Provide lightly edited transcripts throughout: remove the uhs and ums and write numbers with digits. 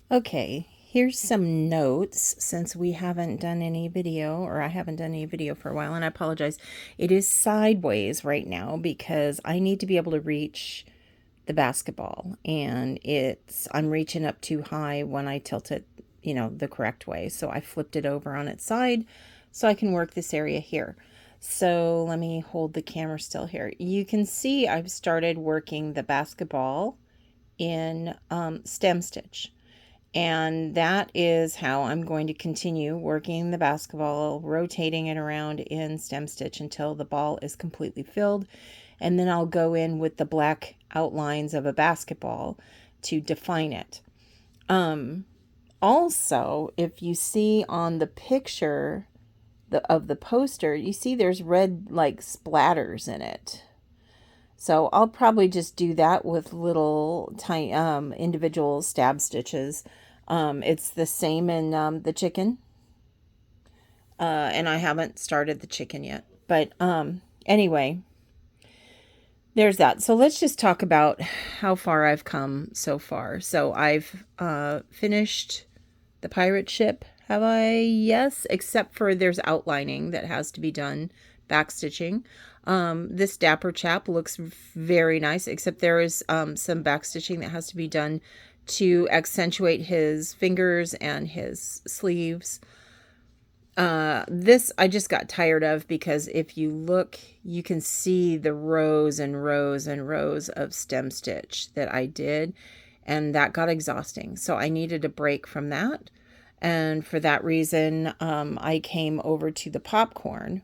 Okay, here's some notes since we haven't done any video, or I haven't done any video for a while, and I apologize. It is sideways right now because I need to be able to reach the basketball, and I'm reaching up too high when I tilt it, the correct way. So I flipped it over on its side so I can work this area here. So let me hold the camera still here. You can see I've started working the basketball in stem stitch. And that is how I'm going to continue working the basketball, rotating it around in stem stitch until the ball is completely filled. And then I'll go in with the black outlines of a basketball to define it. Also, if you see on the picture of the poster, you see there's red like splatters in it. So I'll probably just do that with little tiny individual stab stitches. It's the same in the chicken, and I haven't started the chicken yet. But anyway, there's that. So let's just talk about how far I've come so far. So I've finished the pirate ship. Have I? Yes, except for there's outlining that has to be done, backstitching. This dapper chap looks very nice, except there is some backstitching that has to be done to accentuate his fingers and his sleeves. This I just got tired of because if you look, you can see the rows and rows and rows of stem stitch that I did, and that got exhausting. So I needed a break from that. And for that reason, I came over to the popcorn.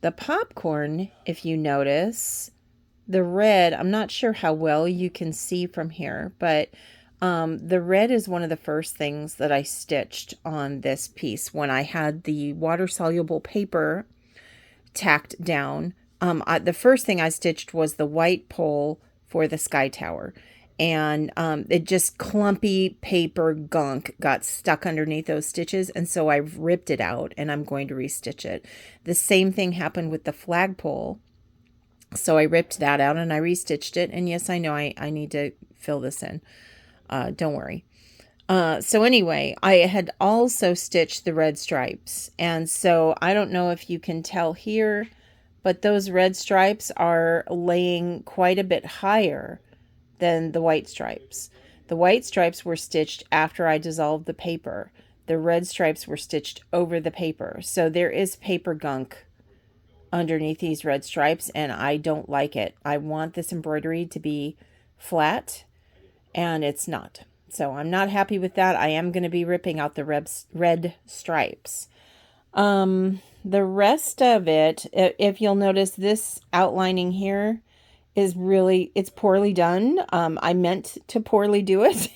The popcorn, if you notice, the red, I'm not sure how well you can see from here, but the red is one of the first things that I stitched on this piece when I had the water-soluble paper tacked down. The first thing I stitched was the white pole for the sky tower. And it just clumpy paper gunk got stuck underneath those stitches. And so I ripped it out and I'm going to restitch it. The same thing happened with the flagpole. So I ripped that out and I restitched it. And yes, I know I need to fill this in. Don't worry. So anyway, I had also stitched the red stripes. And so I don't know if you can tell here, but those red stripes are laying quite a bit higher than the white stripes. The white stripes were stitched after I dissolved the paper. The red stripes were stitched over the paper. So there is paper gunk underneath these red stripes, and I don't like it. I want this embroidery to be flat, and it's not. So I'm not happy with that. I am going to be ripping out the red stripes. The rest of it, if you'll notice, this outlining here it's poorly done. I meant to poorly do it.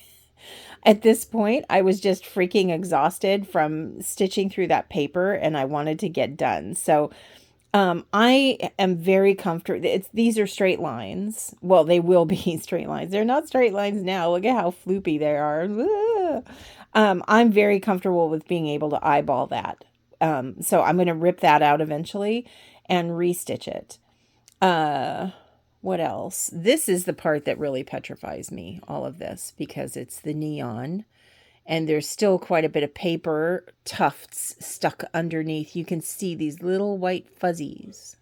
At this point, I was just freaking exhausted from stitching through that paper and I wanted to get done. So I am very comfortable. These are straight lines. Well, they will be straight lines. They're not straight lines now. Look at how floopy they are. I'm very comfortable with being able to eyeball that. So I'm going to rip that out eventually and restitch it. What else? This is the part that really petrifies me, all of this, because it's the neon and there's still quite a bit of paper tufts stuck underneath. You can see these little white fuzzies.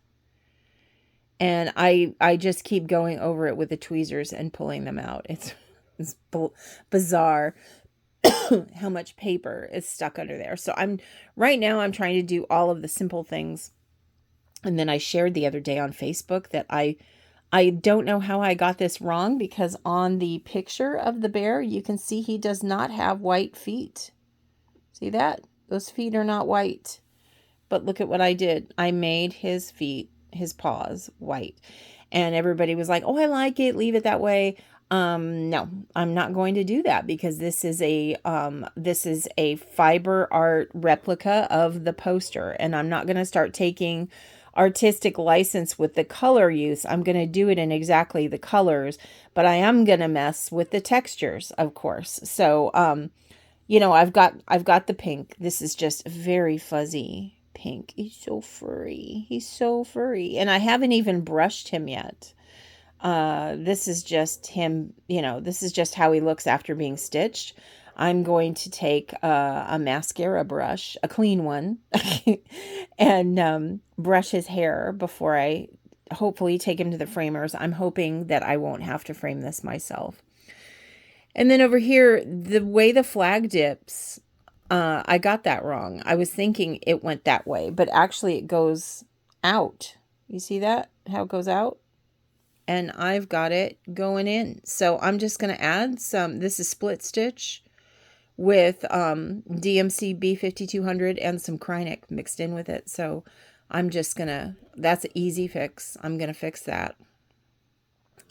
And I just keep going over it with the tweezers and pulling them out. It's bizarre how much paper is stuck under there. So right now I'm trying to do all of the simple things. And then I shared the other day on Facebook that I don't know how I got this wrong because on the picture of the bear, you can see he does not have white feet. See that? Those feet are not white. But look at what I did. I made his feet, his paws, white. And everybody was like, oh, I like it. Leave it that way. No, I'm not going to do that because this is a fiber art replica of the poster. And I'm not going to start taking artistic license with the color use. I'm going to do it in exactly the colors, but I am going to mess with the textures, of course. So, I've got the pink. This is just very fuzzy pink. He's so furry. He's so furry. And I haven't even brushed him yet. This is just him, this is just how he looks after being stitched. I'm going to take a mascara brush, a clean one, and brush his hair before I hopefully take him to the framers. I'm hoping that I won't have to frame this myself. And then over here, the way the flag dips, I got that wrong. I was thinking it went that way, but actually it goes out. You see that? How it goes out? And I've got it going in. So I'm just going to add some, this is split stitch with DMC B5200 and some Krynic mixed in with it. So I'm just going to, that's an easy fix. I'm going to fix that.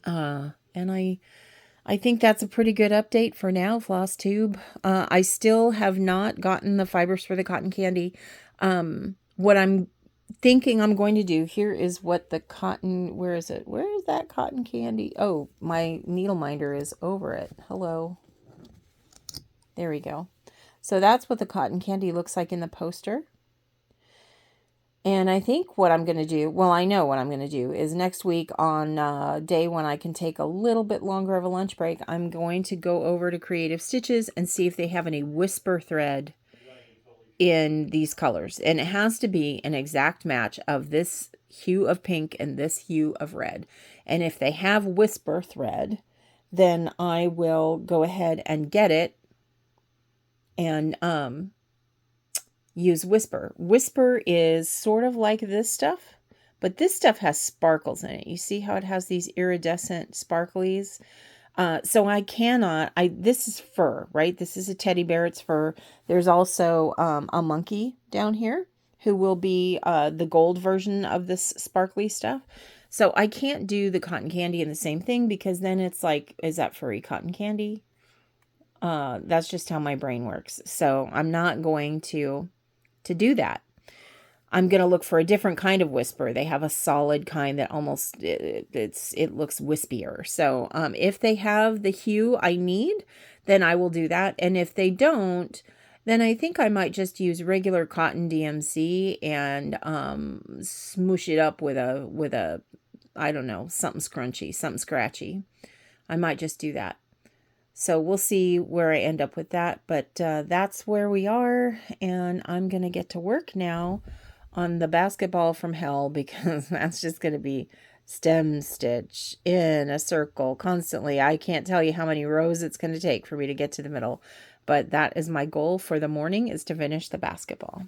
And I think that's a pretty good update for now, Floss Tube. I still have not gotten the fibers for the cotton candy. What I'm thinking I'm going to do, here is what the cotton, where is it? Where is that cotton candy? Oh, my needle minder is over it. Hello. There we go. So that's what the cotton candy looks like in the poster. And I think what I'm going to do, well, I know what I'm going to do, is next week on day when I can take a little bit longer of a lunch break, I'm going to go over to Creative Stitches and see if they have any whisper thread in these colors. And it has to be an exact match of this hue of pink and this hue of red. And if they have whisper thread, then I will go ahead and get it and use Whisper. Whisper is sort of like this stuff, but this stuff has sparkles in it. You see how it has these iridescent sparklies? So I cannot, this is fur, right? This is a teddy bear, it's fur. There's also a monkey down here who will be the gold version of this sparkly stuff. So I can't do the cotton candy in the same thing because then it's like, is that furry cotton candy? That's just how my brain works. So I'm not going to do that. I'm going to look for a different kind of whisper. They have a solid kind that almost, it looks wispier. So if they have the hue I need, then I will do that. And if they don't, then I think I might just use regular cotton DMC and smoosh it up with a, I don't know, something scrunchy, something scratchy. I might just do that. So we'll see where I end up with that, but that's where we are, and I'm going to get to work now on the basketball from hell because that's just going to be stem stitch in a circle constantly. I can't tell you how many rows it's going to take for me to get to the middle, but that is my goal for the morning, is to finish the basketball.